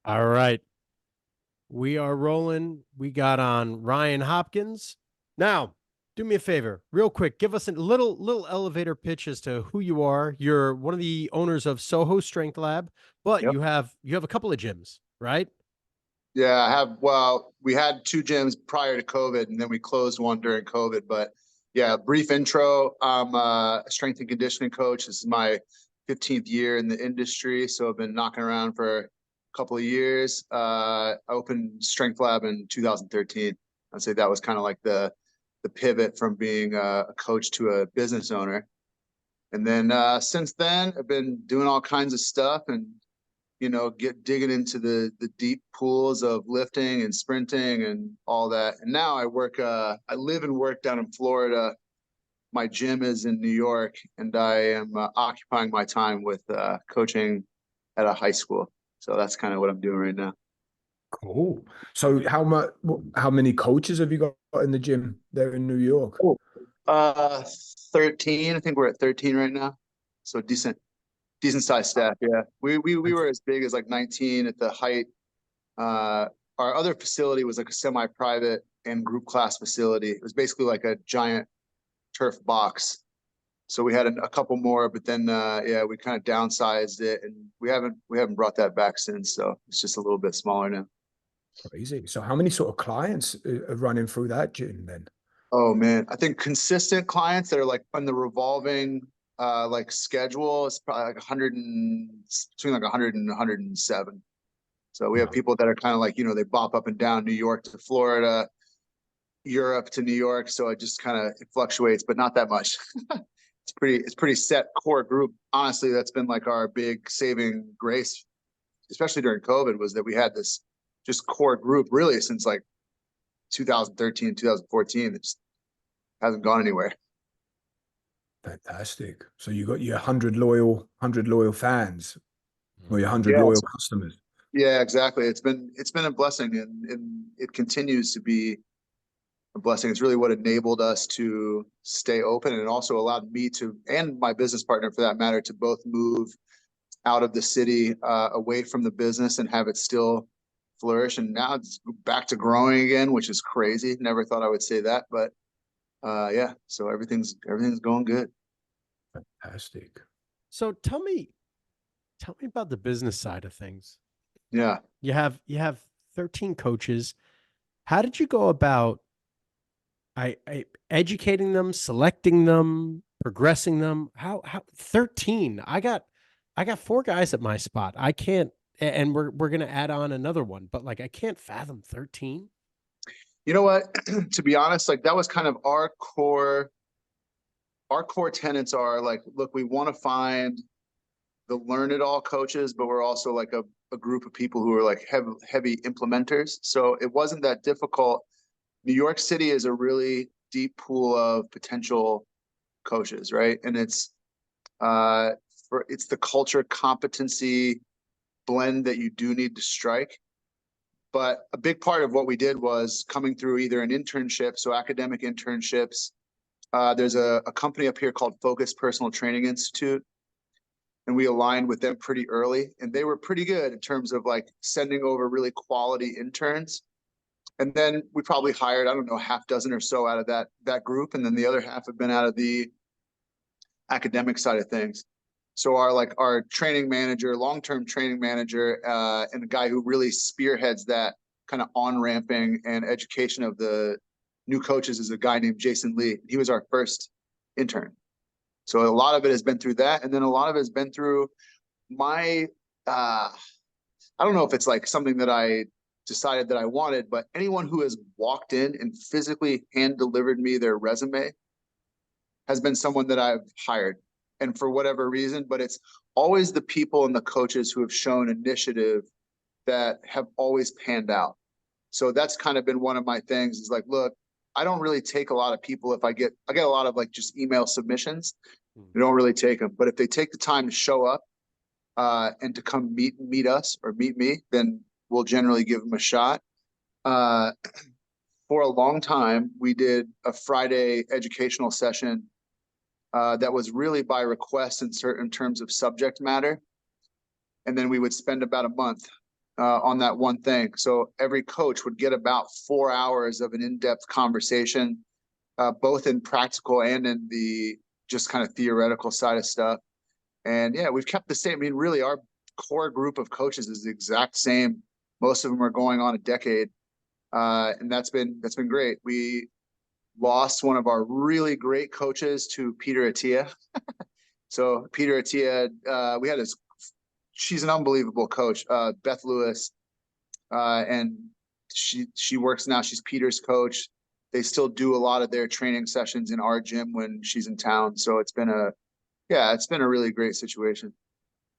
All right. We are rolling. We got on Ryan Hopkins. Now, do me a favor, real quick. Give us a little elevator pitch as to who you are. You're one of the owners of Soho Strength Lab, but Yep. you have a couple of gyms, right? Yeah, I have. Well, we had two gyms prior to COVID, and then we closed one during COVID. But yeah, brief intro. I'm a strength and conditioning coach. This is my 15th year in the industry, so I've been knocking around for a couple of years. I opened Strength Lab in 2013. I'd say that was kind of like the pivot from being a coach to a business owner. And then since then, I've been doing all kinds of stuff and get digging into the deep pools of lifting and sprinting and all that. And now I live and work down in Florida. My gym is in New York, and I am occupying my time with coaching at a high school. So that's kind of what I'm doing right now. Cool. So how many coaches have you got in the gym there in New York? Cool. Uh, 13. I think we're at 13 right now. So decent sized staff. Yeah. We were as big as like 19 at the height. Our other facility was like a semi-private and group class facility. It was basically like a giant turf box. So we had a couple more, but then yeah, we kind of downsized it, and we haven't brought that back since. So it's just a little bit smaller now. Crazy. So how many sort of clients are running through that gym then? Oh man, I think consistent clients that are like on the revolving like schedule is probably like 100 and between like 100 and 107. So we have Wow. people that are kind of like, they bop up and down New York to Florida, Europe to New York. So it just kind of it fluctuates, but not that much. It's pretty set core group. Honestly, that's been like our big saving grace, especially during COVID, was that we had this just core group really since like 2013, 2014. It just hasn't gone anywhere. Fantastic. So you got your 100 loyal fans or your 100 Yeah. loyal customers. Yeah, exactly. It's been a blessing, and it continues to be a blessing. It's really what enabled us to stay open, and also allowed me to, and my business partner for that matter, to both move out of the city, away from the business, and have it still flourish. And now it's back to growing again, which is crazy. Never thought I would say that, but yeah. So everything's going good. Fantastic. So tell me about the business side of things. Yeah. You have 13 coaches. How did you go about I educating them, selecting them, progressing them? How 13? I got four guys at my spot. I can't, and we're gonna add on another one, but like I can't fathom 13. You know what? To be honest, like that was kind of our core. Our core tenets are like, look, we want to find the learn it all coaches, but we're also like a group of people who are like heavy implementers. So it wasn't that difficult. New York City is a really deep pool of potential coaches, right? And uh it's the culture competency blend that you do need to strike. But a big part of what we did was coming through either an internship, so academic internships. There's a company up here called Focus Personal Training Institute, and we aligned with them pretty early, and they were pretty good in terms of like sending over really quality interns. And then we probably hired, I don't know, half dozen or so out of that group, and then the other half have been out of the academic side of things. So our training manager, long-term training manager, and the guy who really spearheads that kind of on-ramping and education of the new coaches is a guy named Jason Lee. He was our first intern. So a lot of it has been through that, and then a lot of it has been through my. I don't know if it's like something that I decided that I wanted, but anyone who has walked in and physically hand delivered me their resume has been someone that I've hired, and for whatever reason, but it's always the people and the coaches who have shown initiative that have always panned out. So that's kind of been one of my things is like, look, I don't really take a lot of people. I get a lot of like just email submissions. We don't really take them, but if they take the time to show up and to come meet us or meet me, then we'll generally give them a shot. Uh, for a long time, we did a Friday educational session that was really by request in certain terms of subject matter. And then we would spend about a month on that one thing. So every coach would get about 4 hours of an in-depth conversation, both in practical and in the just kind of theoretical side of stuff. And yeah, we've kept the same. I mean, really, our core group of coaches is the exact same. Most of them are going on a decade, and that's been great. We lost one of our really great coaches to Peter Attia. So Peter Attia, we had she's an unbelievable coach, Beth Lewis, and she works now. She's Peter's coach. They still do a lot of their training sessions in our gym when she's in town. So it's been a really great situation.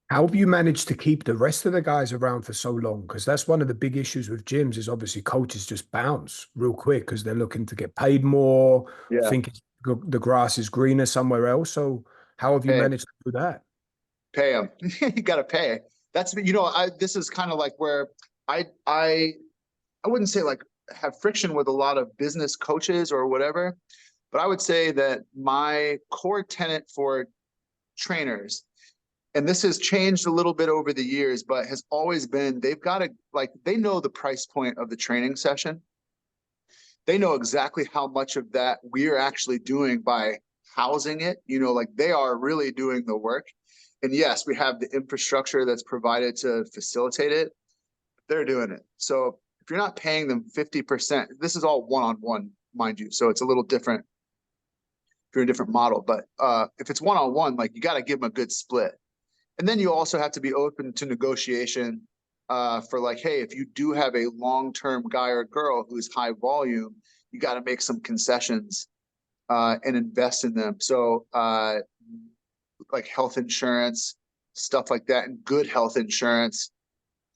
How have you managed to keep the rest of the guys around for so long? Because that's one of the big issues with gyms is obviously coaches just bounce real quick because they're looking to get paid more, Yeah. think the grass is greener somewhere else. So how have you managed to do that? Pay them. You got to pay. That's, this is kind of like where I wouldn't say like have friction with a lot of business coaches or whatever, but I would say that my core tenet for trainers, and this has changed a little bit over the years, but has always been, they've got to, like, they know the price point of the training session. They know exactly how much of that we're actually doing by housing it, like they are really doing the work. And yes, we have the infrastructure that's provided to facilitate it. They're doing it. So if you're not paying them 50%, this is all one-on-one, mind you. So it's a little different if you're a different model. But if it's one-on-one, like you got to give them a good split. And then you also have to be open to negotiation for like, hey, if you do have a long-term guy or girl who's high volume, you got to make some concessions and invest in them. So like health insurance, stuff like that, and good health insurance,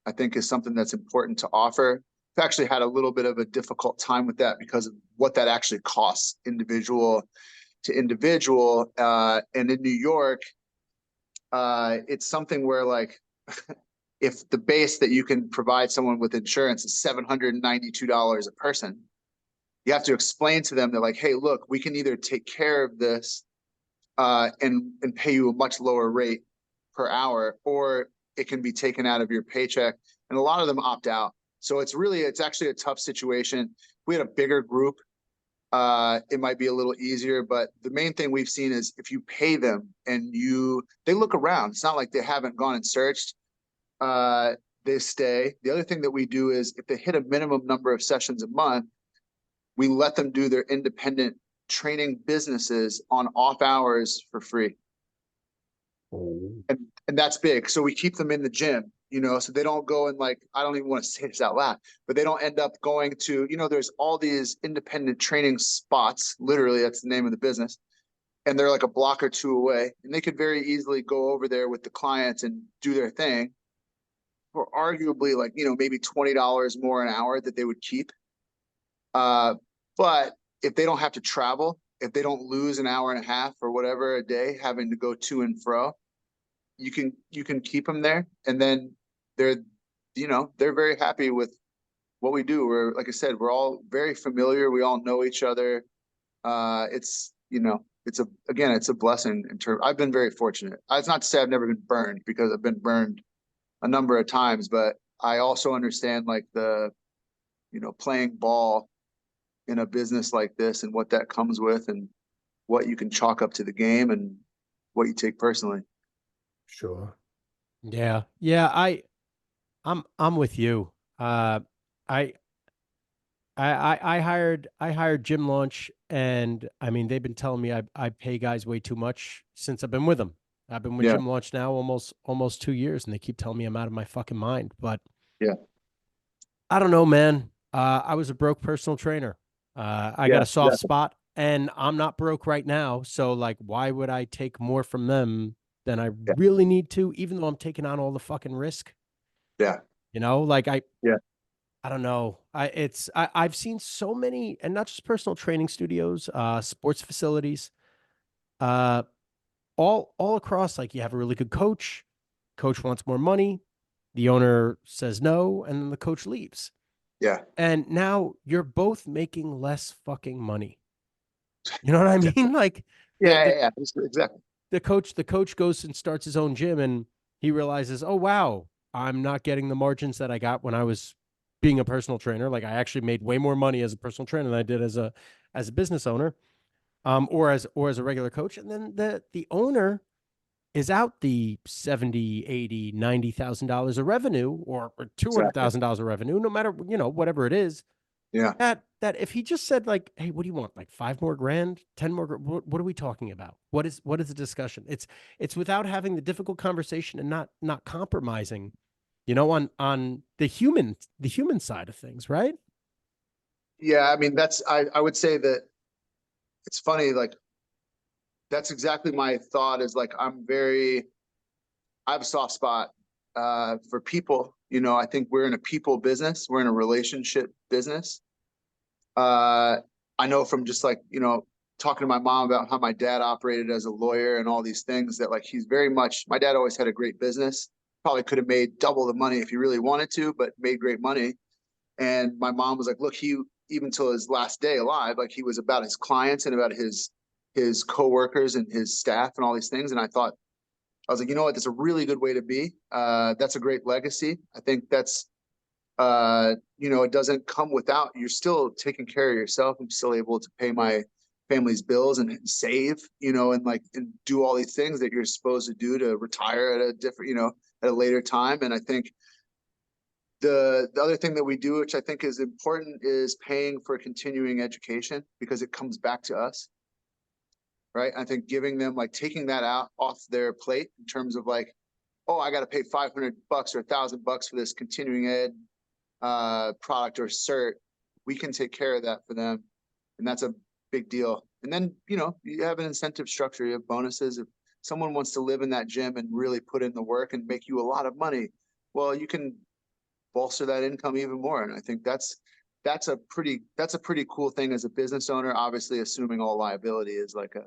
I think is something that's important to offer. I've actually had a little bit of a difficult time with that because of what that actually costs individual to individual. And in New York, it's something where like, if the base that you can provide someone with insurance is $792 a person, you have to explain to them that like, hey, look, we can either take care of this and pay you a much lower rate per hour, or it can be taken out of your paycheck. And a lot of them opt out. So it's actually a tough situation. If we had a bigger group, it might be a little easier, but the main thing we've seen is if you pay them and they look around, it's not like they haven't gone and searched, they stay. The other thing that we do is if they hit a minimum number of sessions a month, we let them do their independent training businesses on off hours for free. Oh. And that's big. So we keep them in the gym, so they don't go and like, I don't even want to say this out loud, but they don't end up going to, there's all these independent training spots, literally that's the name of the business. And they're like a block or two away, and they could very easily go over there with the clients and do their thing for arguably like, maybe $20 more an hour that they would keep. But if they don't have to travel, if they don't lose an hour and a half or whatever a day having to go to and fro, you can keep them there. And then they're very happy with what we do. We're, like I said, we're all very familiar. We all know each other. It's a blessing in terms. I've been very fortunate. It's not to say I've never been burned, because I've been burned a number of times, but I also understand like the, playing ball in a business like this and what that comes with and what you can chalk up to the game and what you take personally. Sure. Yeah. Yeah. I'm with you. I I hired Gym Launch, and I mean they've been telling me I pay guys way too much since I've been with them. I've been with Yeah. Gym Launch now almost 2 years, and they keep telling me I'm out of my fucking mind. But Yeah. I don't know, man. I was a broke personal trainer. I got Yeah. a soft spot, and I'm not broke right now. So like, why would I take more from them than I Yeah. really need to, even though I'm taking on all the fucking risk? Yeah. Like Yeah. I don't know. I've seen so many, and not just personal training studios, sports facilities, uh, all across. Like you have a really good coach, coach wants more money, the owner says no, and then the coach leaves. Yeah. And now you're both making less fucking money. You know what I mean? Like Yeah. the, Yeah. Exactly. the coach goes and starts his own gym, and he realizes, oh wow, I'm not getting the margins that I got when I was being a personal trainer. Like I actually made way more money as a personal trainer than I did as a business owner, or as a regular coach. And then the owner is out the 70, 80, $90,000 of revenue, or Exactly. $200,000 of revenue, no matter, whatever it is. Yeah. That if he just said like, hey, what do you want? Like 5 more grand, 10 more, what are we talking about? What is the discussion? It's without having the difficult conversation and not compromising, on the human side of things, right? Yeah. I mean, I would say that it's funny, like, that's exactly my thought is like, I have a soft spot for people. I think we're in a people business. We're in a relationship business. I know from just like, talking to my mom about how my dad operated as a lawyer and all these things that like, my dad always had a great business, probably could have made double the money if he really wanted to, but made great money. And my mom was like, look, even till his last day alive, like he was about his clients and about his coworkers and his staff and all these things. And I was like, you know what, that's a really good way to be. That's a great legacy. I think that's, it doesn't come without, you're still taking care of yourself. I'm still able to pay my family's bills and save, and do all these things that you're supposed to do to retire at a different, at a later time. And I think the other thing that we do, which I think is important, is paying for continuing education, because it comes back to us. Right. I think giving them, like, taking that out off their plate in terms of like, oh, I got to pay $500 or $1,000 for this continuing ed product or cert. We can take care of that for them. And that's a big deal. And then, you have an incentive structure, you have bonuses. If someone wants to live in that gym and really put in the work and make you a lot of money, well, you can bolster that income even more. And I think that's a pretty cool thing as a business owner, obviously assuming all liability is like a,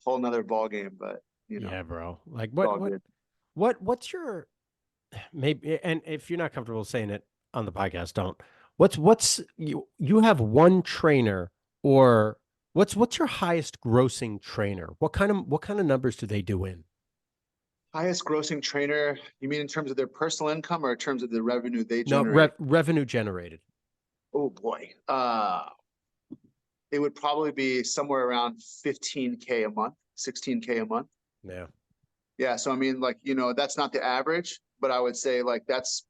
whole nother ball game, but Yeah, bro. Like it's all good. what's your, maybe, and if you're not comfortable saying it on the podcast, don't. What's you have one trainer, or what's your highest grossing trainer? What kind of numbers do they do in? Highest grossing trainer, you mean in terms of their personal income or in terms of the revenue they No, generate? revenue generated. Oh boy. It would probably be somewhere around 15K a month, 16K a month. Yeah. Yeah. So I mean, like, that's not the average, but I would say like that's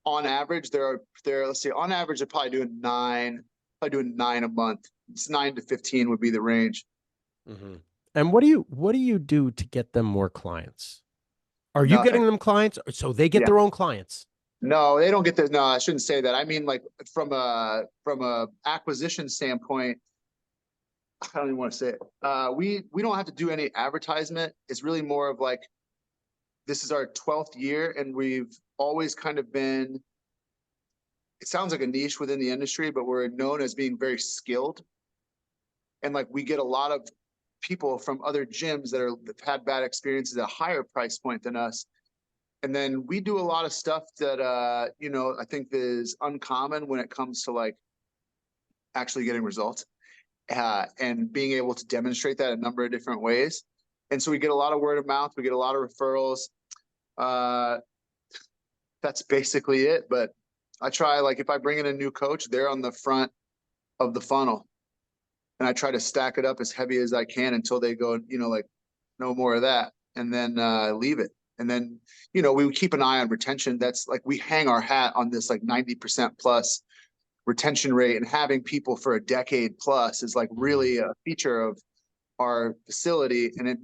on average, let's say on average, they're probably doing nine a month. It's 9 to 15 would be the range. Mm-hmm. And what do you do to get them more clients? Are you getting Nothing. them clients so they get Yeah. their own clients? No, they don't get this. No, I shouldn't say that. I mean, like from a acquisition standpoint, I don't even want to say it. We don't have to do any advertisement. It's really more of like, this is our 12th year, and we've always kind of been, it sounds like a niche within the industry, but we're known as being very skilled. And like, we get a lot of people from other gyms that have had bad experiences at a higher price point than us. And then we do a lot of stuff that, I think is uncommon when it comes to like actually getting results, and being able to demonstrate that a number of different ways. And so we get a lot of word of mouth. We get a lot of referrals. That's basically it. But I try, like, if I bring in a new coach, they're on the front of the funnel, and I try to stack it up as heavy as I can until they go, like, no more of that, and then leave it. And then, we keep an eye on retention. That's like, we hang our hat on this like 90% plus retention rate, and having people for a decade plus is like really a feature of our facility. And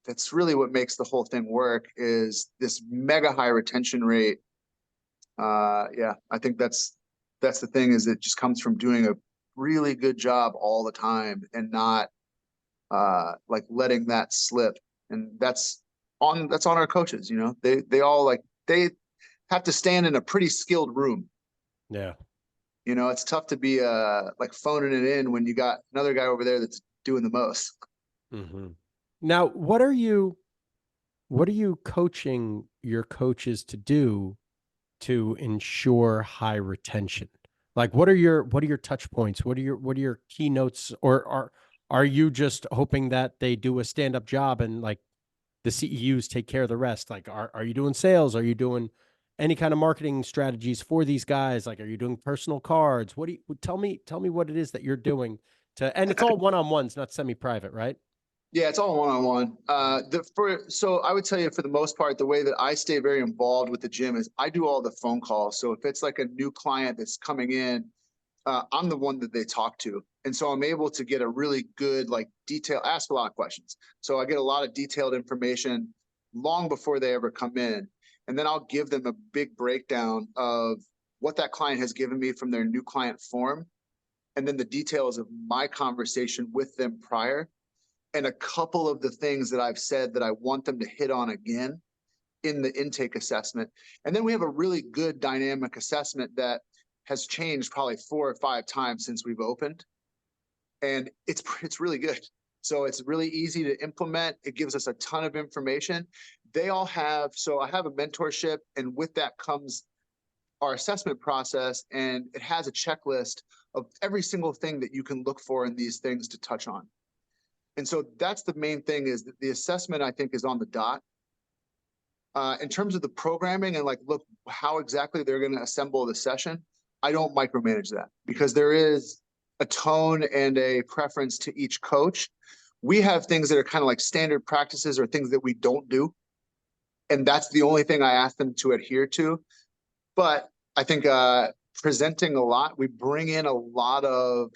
that's really what makes the whole thing work, is this mega high retention rate. Yeah, I think that's the thing, is it just comes from doing a really good job all the time and not like letting that slip. And that's on our coaches. They all, like, they have to stand in a pretty skilled room. Yeah. It's tough to be like phoning it in when you got another guy over there that's doing the most. Mm-hmm. Now, what are you coaching your coaches to do to ensure high retention? Like, what are your touch points? What are your keynotes? Or are you just hoping that they do a stand-up job and like the CEUs take care of the rest. Like, are you doing sales? Are you doing any kind of marketing strategies for these guys? Like, are you doing personal cards? What do you tell me what it is that you're doing to, and it's all one-on-ones, not semi-private, right? Yeah, it's all one-on-one. So I would tell you, for the most part, the way that I stay very involved with the gym is I do all the phone calls. So if it's like a new client that's coming in, I'm the one that they talk to. And so I'm able to get a really good, like, ask a lot of questions. So I get a lot of detailed information long before they ever come in. And then I'll give them a big breakdown of what that client has given me from their new client form, and then the details of my conversation with them prior, and a couple of the things that I've said that I want them to hit on again in the intake assessment. And then we have a really good dynamic assessment that has changed probably 4 or 5 times since we've opened. And it's really good. So it's really easy to implement. It gives us a ton of information. They all have, so I have a mentorship, and with that comes our assessment process, and it has a checklist of every single thing that you can look for in these things to touch on. And so that's the main thing, is that the assessment, I think, is on the dot. In terms of the programming and, like, look, how exactly they're going to assemble the session, I don't micromanage that, because there is a tone and a preference to each coach. We have things that are kind of like standard practices or things that we don't do, and that's the only thing I ask them to adhere to. But I think presenting a lot, we bring in a lot of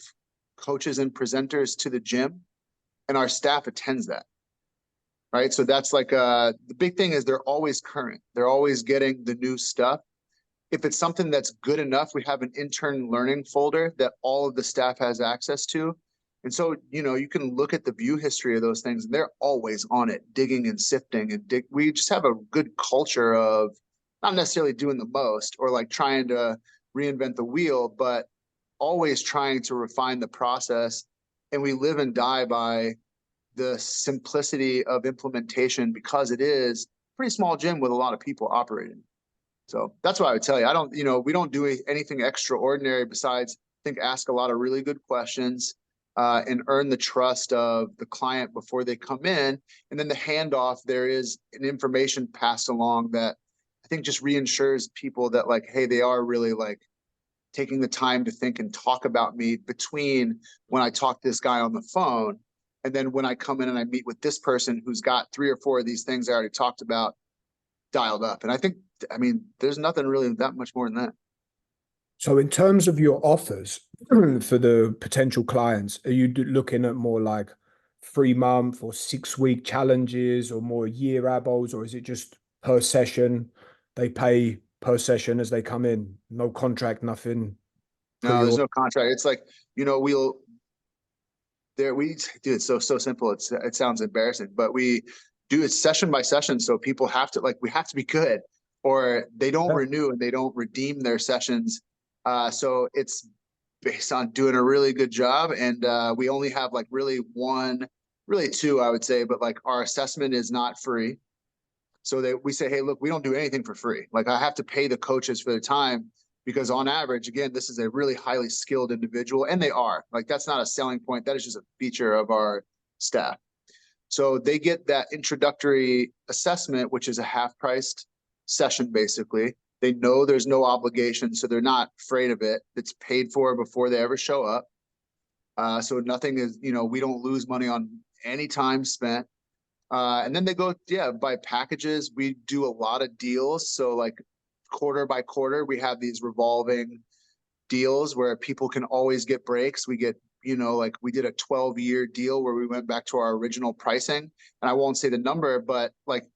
coaches and presenters to the gym, and our staff attends that, right? So that's like the big thing is they're always current. They're always getting the new stuff. If it's something that's good enough, we have an intern learning folder that all of the staff has access to. And so, you can look at the view history of those things, and they're always on it, digging and sifting. And we just have a good culture of not necessarily doing the most or like trying to reinvent the wheel, but always trying to refine the process. And we live and die by the simplicity of implementation, because it is a pretty small gym with a lot of people operating. So that's what I would tell you. I don't, we don't do anything extraordinary besides, I think, ask a lot of really good questions and earn the trust of the client before they come in. And then the handoff, there is an information passed along that I think just reinsures people that, like, hey, they are really, like, taking the time to think and talk about me between when I talk to this guy on the phone and then when I come in and I meet with this person who's got 3 or 4 of these things I already talked about dialed up. And I mean, there's nothing really that much more than that. So in terms of your offers for the potential clients, are you looking at more like 3-month or 6-week challenges, or more year abos, or is it just per session? They pay per session as they come in, no contract, nothing. No, there's no contract. It's like, we do it so simple. It sounds embarrassing, but we do it session by session. So people have to, like, we have to be good, or they don't renew and they don't redeem their sessions. So it's based on doing a really good job. And we only have like really 2, I would say, but like our assessment is not free. So that we say, hey, look, we don't do anything for free. Like, I have to pay the coaches for their time, because on average, again, this is a really highly skilled individual, and they are. Like, that's not a selling point. That is just a feature of our staff. So they get that introductory assessment, which is a half-priced session, basically. They know there's no obligation, so they're not afraid of it. It's paid for before they ever show up. So nothing is, we don't lose money on any time spent. And then they go, by packages. We do a lot of deals. So like quarter by quarter, we have these revolving deals where people can always get breaks. We get, like, we did a 12-year deal where we went back to our original pricing, and I won't say the number, but like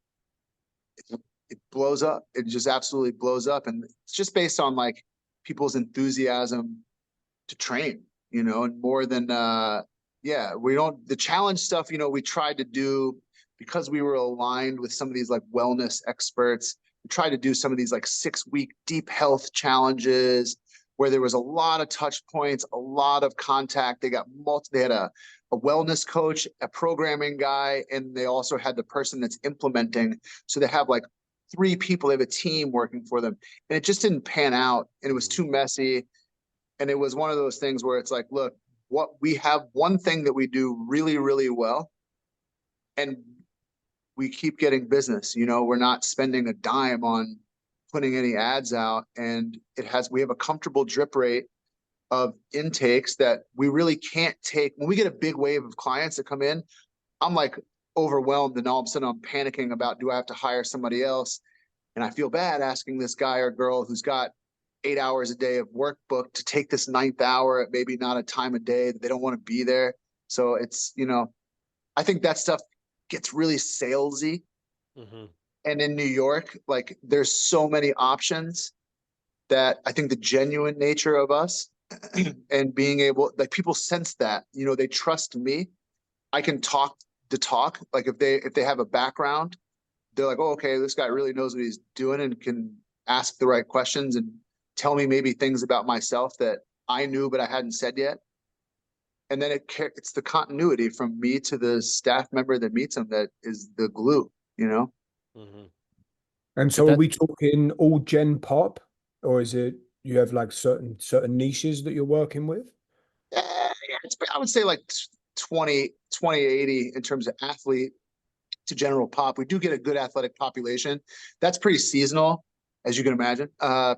it blows up. It just absolutely blows up. And it's just based on like people's enthusiasm to train, and more than, the challenge stuff, we tried to do, because we were aligned with some of these like wellness experts. We tried to do some of these like 6-week deep health challenges where there was a lot of touch points, a lot of contact. They had a wellness coach, a programming guy, and they also had the person that's implementing. So they have like 3 people, they have a team working for them. And it just didn't pan out, and it was too messy. And it was one of those things where it's like, look, we have one thing that we do really, really well, and we keep getting business. You know, we're not spending a dime on putting any ads out, and we have a comfortable drip rate of intakes that we really can't take. When we get a big wave of clients that come in, I'm like overwhelmed, and all of a sudden I'm panicking about, do I have to hire somebody else? And I feel bad asking this guy or girl who's got 8 hours a day of work booked to take this 9th hour at maybe not a time of day that they don't want to be there. So it's, you know, I think that stuff gets really salesy. Mm-hmm. And in New York, like there's so many options that I think the genuine nature of us and being able, like people sense that, you know, they trust me. I can talk the talk. Like if they have a background, they're like, oh, okay, this guy really knows what he's doing and can ask the right questions and tell me maybe things about myself that I knew but I hadn't said yet. And then it's the continuity from me to the staff member that meets them that is the glue, you know? Mm-hmm. And so are we talking all Gen Pop, or is it you have like certain niches that you're working with? Yeah, I would say like 20-80 in terms of athlete to general pop. We do get a good athletic population. That's pretty seasonal, as you can imagine.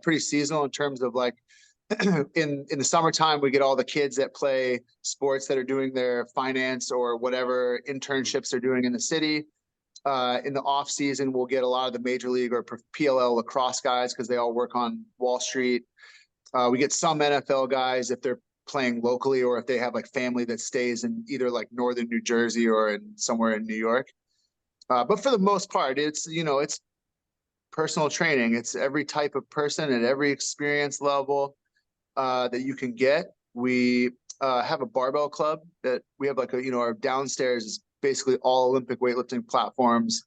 Pretty seasonal in terms of like in the summertime, we get all the kids that play sports that are doing their finance or whatever internships they're doing in the city. In the off season, we'll get a lot of the major league or PLL lacrosse guys because they all work on Wall Street. We get some NFL guys if they're playing locally or if they have like family that stays in either like northern New Jersey or in somewhere in New York. But for the most part, it's, you know, it's personal training. It's every type of person at every experience level that you can get. We have a barbell club that we have like a, you know, our downstairs is basically all Olympic weightlifting platforms.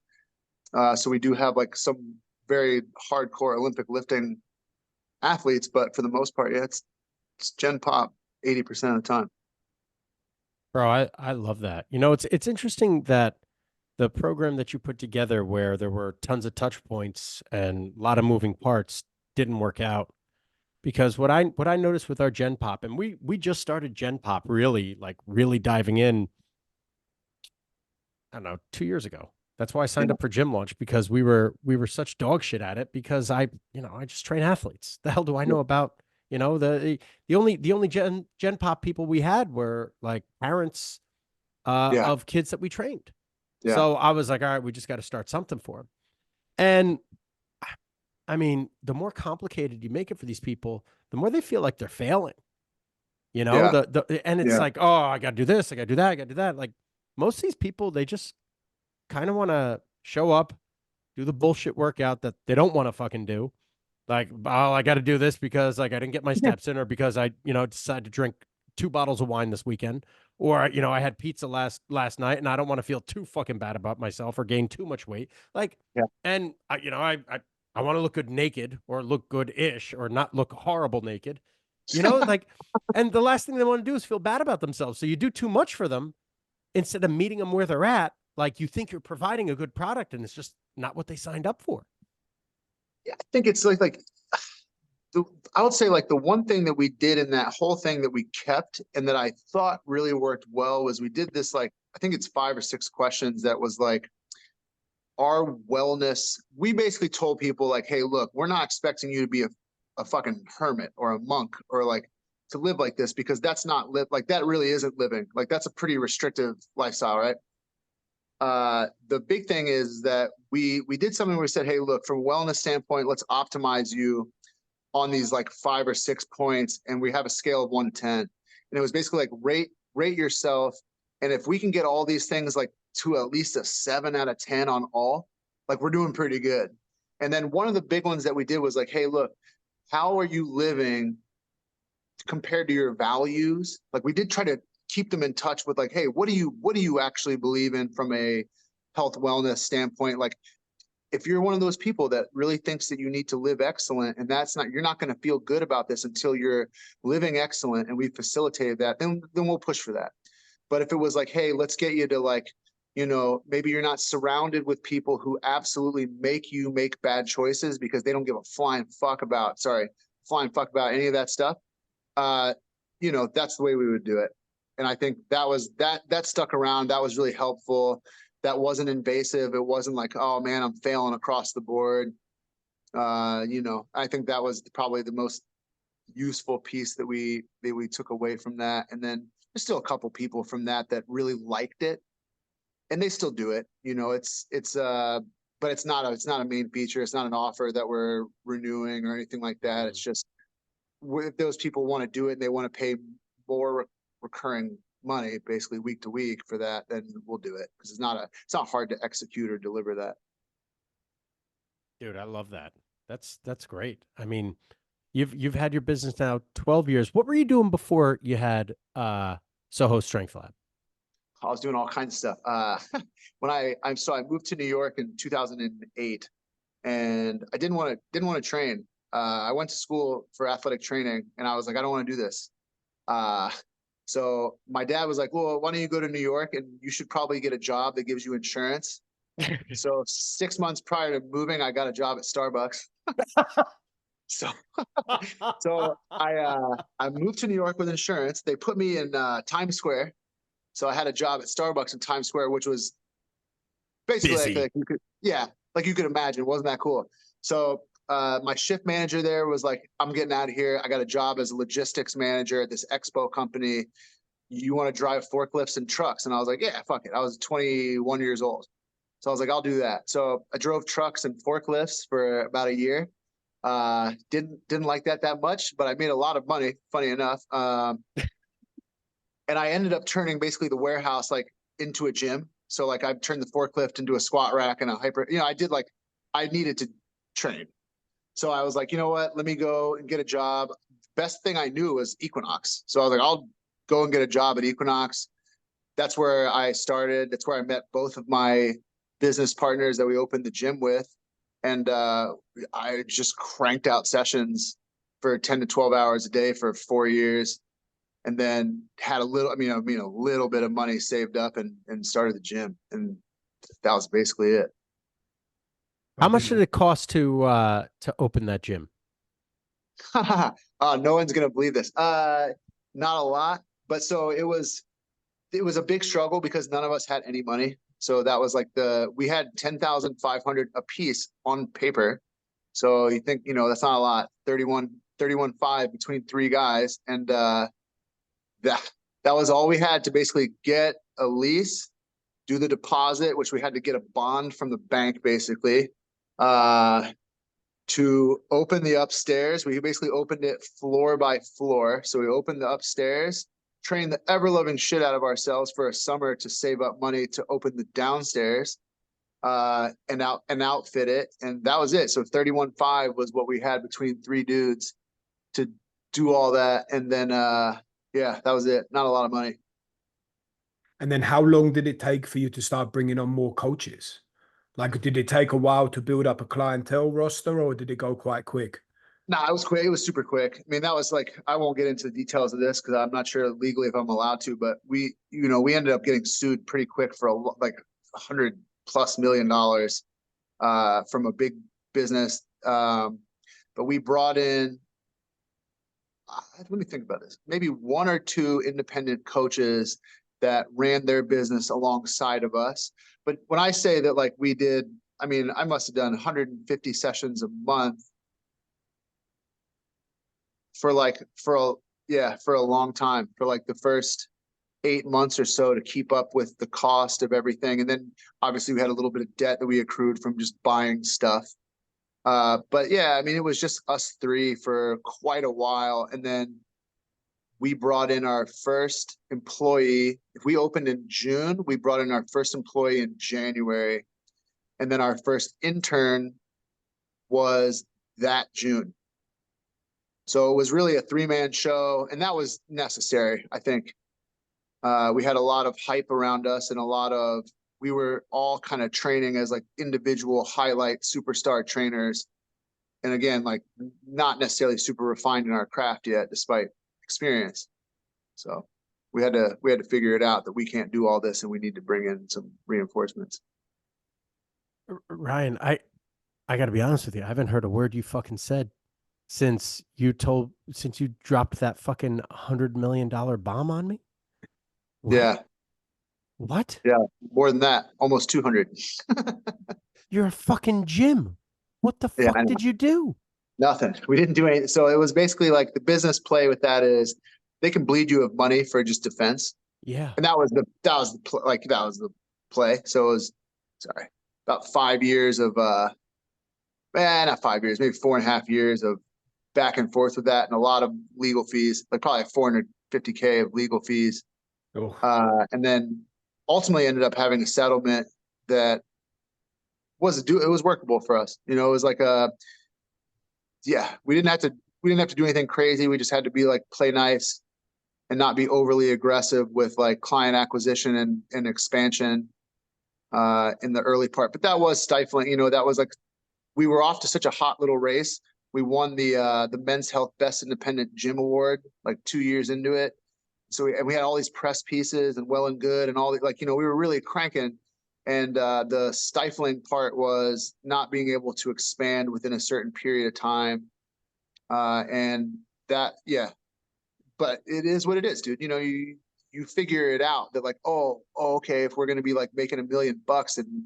So we do have like some very hardcore Olympic lifting athletes, but for the most part, yeah, it's Gen Pop 80% of the time. Bro, I love that. You know, it's interesting that the program that you put together where there were tons of touch points and a lot of moving parts didn't work out. Because what I noticed with our Gen Pop, and we just started Gen Pop really, like really diving in, I don't know, 2 years ago. That's why I signed up for Gym Launch, because we were such dog shit at it, because I just train athletes. The hell do I know about, the only Gen Pop people we had were like parents Yeah. of kids that we trained. Yeah. So I was like, all right, we just got to start something for them. And I mean, the more complicated you make it for these people, the more they feel like they're failing. You know, Yeah. And it's Yeah. like, oh, I got to do this, I got to do that, I got to do that. Like most of these people, they just kind of want to show up, do the bullshit workout that they don't want to fucking do. Like, oh, I got to do this because like I didn't get my steps in, or because I, decided to drink 2 bottles of wine this weekend, or I had pizza last night and I don't want to feel too fucking bad about myself or gain too much weight. Like, Yeah. and I want to look good naked, or look good-ish, or not look horrible naked. Like, and the last thing they want to do is feel bad about themselves. So you do too much for them instead of meeting them where they're at. Like you think you're providing a good product, and it's just not what they signed up for. Yeah, I think it's like I would say like the one thing that we did in that whole thing that we kept and that I thought really worked well was we did this, like, I think it's 5 or 6 questions that was like our wellness. We basically told people like, hey, look, we're not expecting you to be a fucking hermit or a monk or like to live like this, because that's not like that really isn't living. Like that's a pretty restrictive lifestyle, right? The big thing is that we did something where we said, hey, look, from a wellness standpoint, let's optimize you on these like 5 or 6 points, and we have a scale of 1 to 10. And it was basically like rate yourself, and if we can get all these things like to at least a 7 out of 10 on all, like we're doing pretty good. And then one of the big ones that we did was like, hey, look, how are you living compared to your values? Like we did try to keep them in touch with like, hey, what do you actually believe in from a health wellness standpoint? Like if you're one of those people that really thinks that you need to live excellent, and you're not going to feel good about this until you're living excellent, and we facilitated that, then we'll push for that. But if it was like, hey, let's get you to like, maybe you're not surrounded with people who absolutely make you make bad choices because they don't give a flying fuck about any of that stuff. That's the way we would do it. And I think that stuck around. That was really helpful. that wasn't invasive. It wasn't like, oh man, I'm failing across the board. I think that was probably the most useful piece that we took away from that. And then there's still a couple people from that really liked it, and they still do it. But it's not a main feature. It's not an offer that we're renewing or anything like that. It's just, if those people want to do it and they want to pay more recurring money, basically week to week for that, then we'll do it, because it's not hard to execute or deliver that. Dude, I love that. That's great. I mean, you've had your business now 12 years. What were you doing before you had Soho Strength Lab? I was doing all kinds of stuff. When I moved to New York in 2008, and I didn't want to train. I went to school for athletic training, and I was like, I don't want to do this. So my dad was like, well, why don't you go to New York, and you should probably get a job that gives you insurance. So 6 months prior to moving, I got a job at Starbucks. So, I moved to New York with insurance. They put me in Times Square. So I had a job at Starbucks in Times Square, which was basically like you could imagine. It wasn't that cool. So my shift manager there was like, I'm getting out of here. I got a job as a logistics manager at this expo company. You want to drive forklifts and trucks? And I was like, yeah, fuck it. I was 21 years old. So I was like, I'll do that. So I drove trucks and forklifts for about a year. Didn't like that much, but I made a lot of money, funny enough. And I ended up turning basically the warehouse like into a gym. So like I turned the forklift into a squat rack and a I needed to train. So I was like, you know what? Let me go and get a job. Best thing I knew was Equinox. So I was like, I'll go and get a job at Equinox. That's where I started. That's where I met both of my business partners that we opened the gym with. And I just cranked out sessions for 10 to 12 hours a day for 4 years. And then had a little bit of money saved up and started the gym. And that was basically it. How much did it cost to open that gym? No one's going to believe this. Not a lot, but so it was a big struggle because none of us had any money. So that was like we had 10,500 a piece on paper. So you think, that's not a lot, 31.5 between 3 guys. And, that was all we had to basically get a lease, do the deposit, which we had to get a bond from the bank basically, to open the upstairs. We basically opened it floor by floor. So we opened the upstairs, trained the ever-loving shit out of ourselves for a summer to save up money to open the downstairs, and outfit it. And that was it. So 31.5 was what we had between 3 dudes to do all that. And then, yeah, that was it. Not a lot of money. And then how long did it take for you to start bringing on more coaches? Like, did it take a while to build up a clientele roster, or did it go quite quick? No, it was quick. It was super quick. I mean, that was like, I won't get into the details of this because I'm not sure legally if I'm allowed to, but we ended up getting sued pretty quick for like $100+ million from a big business. But we brought in, let me think about this, maybe 1 or 2 independent coaches that ran their business alongside of us. But when I say that, like we did, I mean, I must have done 150 sessions a month for a long time, for like the first 8 months or so, to keep up with the cost of everything. And then obviously we had a little bit of debt that we accrued from just buying stuff. But yeah, I mean, it was just us 3 for quite a while. And then we brought in our first employee. If we opened in June, we brought in our first employee in January. And then our first intern was that June. So it was really a 3-man show, and that was necessary, I think. We had a lot of hype around us, and we were all kind of training as like individual highlight superstar trainers. And again, like not necessarily super refined in our craft yet, despite experience. So we had to figure it out that we can't do all this and we need to bring in some reinforcements. Ryan, I got to be honest with you. I haven't heard a word you fucking said since you dropped that fucking $100 million bomb on me. What? Yeah. What? Yeah, more than that, almost 200. You're a fucking gym. What the Yeah, fuck did you do? nothing. We didn't do anything. So it was basically like the business play with that is they can bleed you of money for just defense. Yeah. And that was the play. So it was, sorry, about 5 years of, not 5 years, maybe 4.5 years of back and forth with that and a lot of legal fees, like probably 450K of legal fees. Oh, And then ultimately ended up having a settlement that it was workable for us. It was like we didn't have to do anything crazy. We just had to be like, play nice and not be overly aggressive with like client acquisition and expansion in the early part. But that was stifling. That was like, we were off to such a hot little race. We won the Men's Health Best Independent Gym Award like 2 years into it. So we had all these press pieces and well and good and all the, like, we were really cranking. And the stifling part was not being able to expand within a certain period of time. And that, yeah, but it is what it is, dude. You figure it out that like, okay, if we're going to be like making $1 million in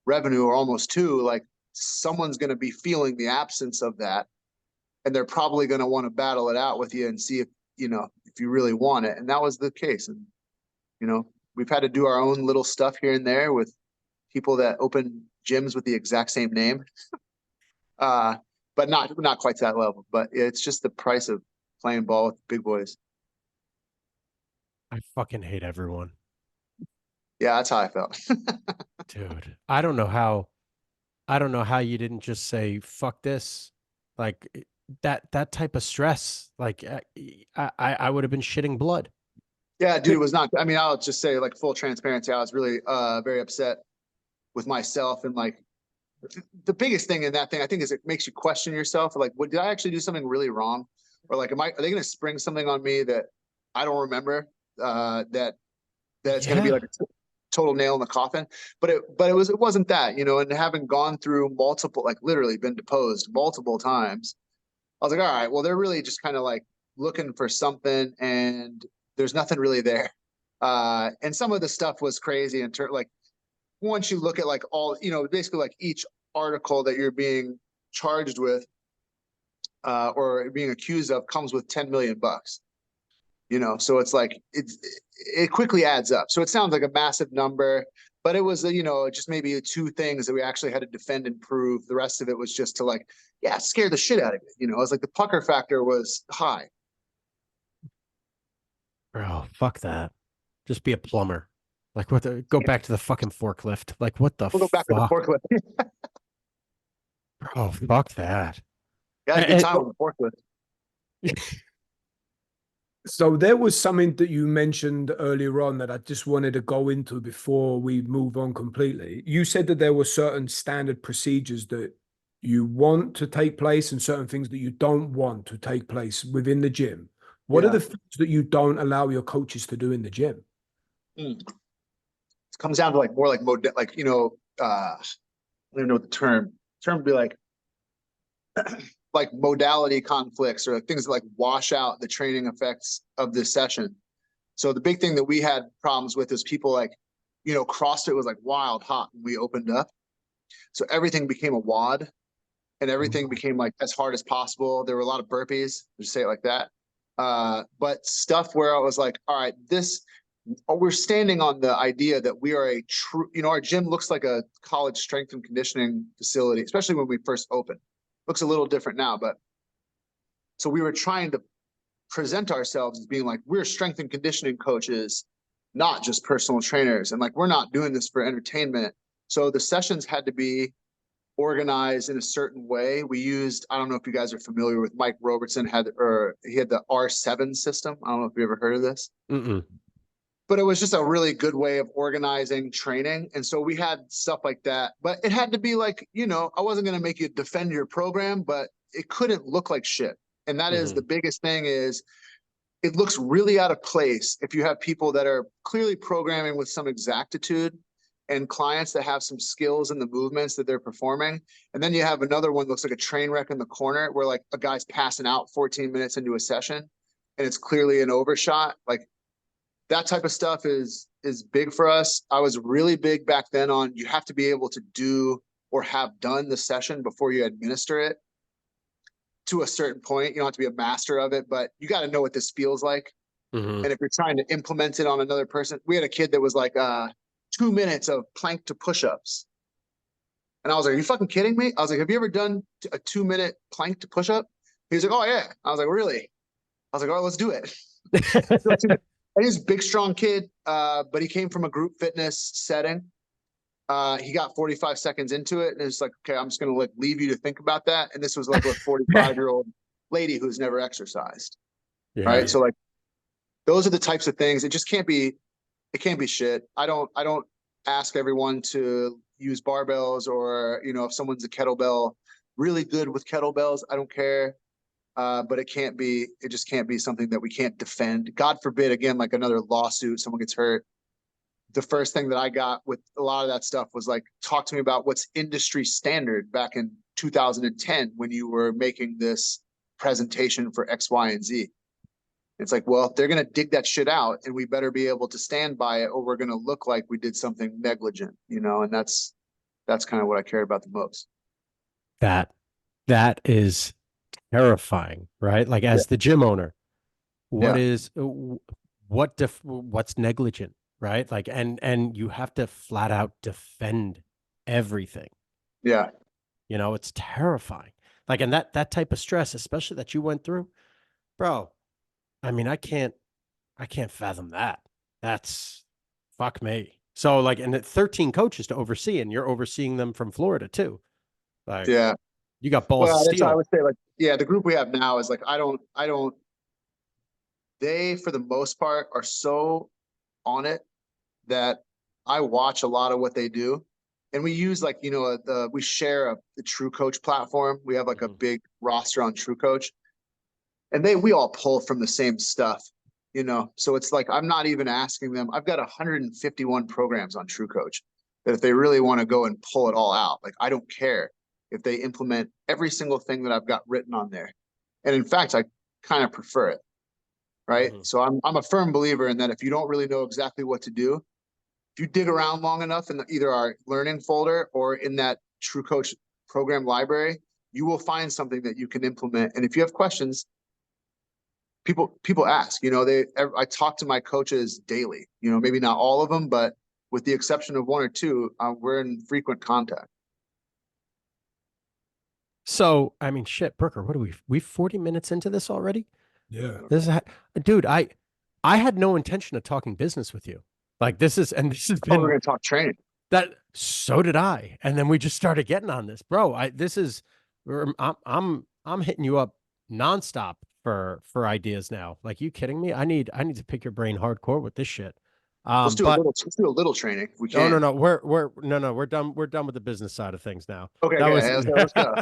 revenue or almost two, like someone's going to be feeling the absence of that. And they're probably going to want to battle it out with you and see if you really want it. And that was the case. And, we've had to do our own little stuff here and there with people that open gyms with the exact same name. But not quite to that level, but it's just the price of playing ball with big boys. I fucking hate everyone. Yeah, that's how I felt. Dude. I don't know how you didn't just say fuck this. Like that type of stress. Like I would have been shitting blood. Yeah, dude, it was not. I mean, I'll just say like full transparency. I was really very upset with myself and like the biggest thing in that thing I think is it makes you question yourself. Like, what did I actually do something really wrong? Or like, are they going to spring something on me that I don't remember? That it's going to be Yeah. like a total nail in the coffin. But it wasn't that, and having gone through multiple, like literally been deposed multiple times, I was like, all right, well, they're really just kind of like looking for something and there's nothing really there. And some of the stuff was crazy in terms like, once you look at like all, basically like each article that you're being charged with or being accused of comes with 10 million bucks. So it's like it quickly adds up. So it sounds like a massive number, but it was just maybe two things that we actually had to defend and prove. The rest of it was just to like, scare the shit out of it. It was like the pucker factor was high. Bro, fuck that. Just be a plumber. Like go back to the fucking forklift. Like what the We'll go back to the fuck? forklift. Bro, fuck that. Yeah, a good time on the forklift. so there was something that you mentioned earlier on that I just wanted to go into before we move on completely. You said that there were certain standard procedures that you want to take place and certain things that you don't want to take place within the gym. What are the things that you don't allow your coaches to do in the gym? It comes down to like more like like I don't even know what the term would be like like modality conflicts or like things that like wash out the training effects of this session. So the big thing that we had problems with is people like, CrossFit was like wild hot when we opened up. So everything became a WOD and everything became like as hard as possible. There were a lot of burpees, just say it like that. But stuff where I was like, all right, we're standing on the idea that we are a true, our gym looks like a college strength and conditioning facility, especially when we first opened. Looks a little different now, but so we were trying to present ourselves as being like, we're strength and conditioning coaches, not just personal trainers. And like, we're not doing this for entertainment. So the sessions had to be organized in a certain way. We used, I don't know if you guys are familiar with Mike Robertson he had the R7 system. I don't know if you ever heard of this. Mm-mm. But it was just a really good way of organizing training. And so we had stuff like that, but it had to be like, I wasn't going to make you defend your program, but it couldn't look like shit. And that is the biggest thing is it looks really out of place if you have people that are clearly programming with some exactitude and clients that have some skills in the movements that they're performing. And then you have another one that looks like a train wreck in the corner where like a guy's passing out 14 minutes into a session and it's clearly an overshot. Like, that type of stuff is is big for us. I was really big back then on you have to be able to do or have done the session before you administer it to a certain point. You don't have to be a master of it, but you got to know what this feels like. Mhm. And if you're trying to implement it on another person, we had a kid that was like 2 minutes of plank to push-ups. And I was like, are you fucking kidding me? I was like, have you ever done a 2-minute plank to push-up? He was like, oh yeah. I was like, really? I was like, all right, let's do it. And he's a big, strong kid, but he came from a group fitness setting. He got 45 seconds into it, and it's like, okay, I'm just gonna like leave you to think about that. And this was like a 45-year-old lady who's never exercised, Yeah. right? So like, those are the types of things. It just can't be. It can't be shit. I don't ask everyone to use barbells or if someone's a kettlebell really good with kettlebells, I don't care. But it just can't be something that we can't defend. God forbid, again, like another lawsuit, someone gets hurt. The first thing that I got with a lot of that stuff was like, talk to me about what's industry standard back in 2010 when you were making this presentation for X, Y, and Z. It's like, well, they're going to dig that shit out and we better be able to stand by it or we're going to look like we did something negligent, and that's kind of what I care about the most. That is terrifying, right? Like as the gym owner, what's negligent, right? Like, and you have to flat out defend everything. Yeah. It's terrifying. Like, and that type of stress, especially that you went through, bro. I mean, I can't fathom that. That's fuck me. So like, and 13 coaches to oversee, and you're overseeing them from Florida too. Like, Yeah. you got balls of Well, that's steel. what I would say. Like, yeah, the group we have now is like, they, for the most part, are so on it that I watch a lot of what they do. And we use like, we share the True Coach platform. We have like a big roster on True Coach. And we all pull from the same stuff, So it's like, I'm not even asking them. I've got 151 programs on True Coach that if they really want to go and pull it all out, like, I don't care if they implement every single thing that I've got written on there. And in fact, I kind of prefer it. Right. So I'm a firm believer in that if you don't really know exactly what to do, if you dig around long enough in either our learning folder or in that True Coach program library, you will find something that you can implement. And if you have questions, people ask, I talk to my coaches daily, maybe not all of them, but with the exception of one or two, we're in frequent contact. So, I mean, shit, Brooker, what are we 40 minutes into this already? Yeah. Dude, I had no intention of talking business with you. Like this has We're going to talk training. So did I. And then we just started getting on this, bro. I'm hitting you up nonstop for ideas now. Like, you kidding me? I need to pick your brain hardcore with this shit. Let's do a little training. We can. No. We're done. We're done with the business side of things now. Okay. Let's go.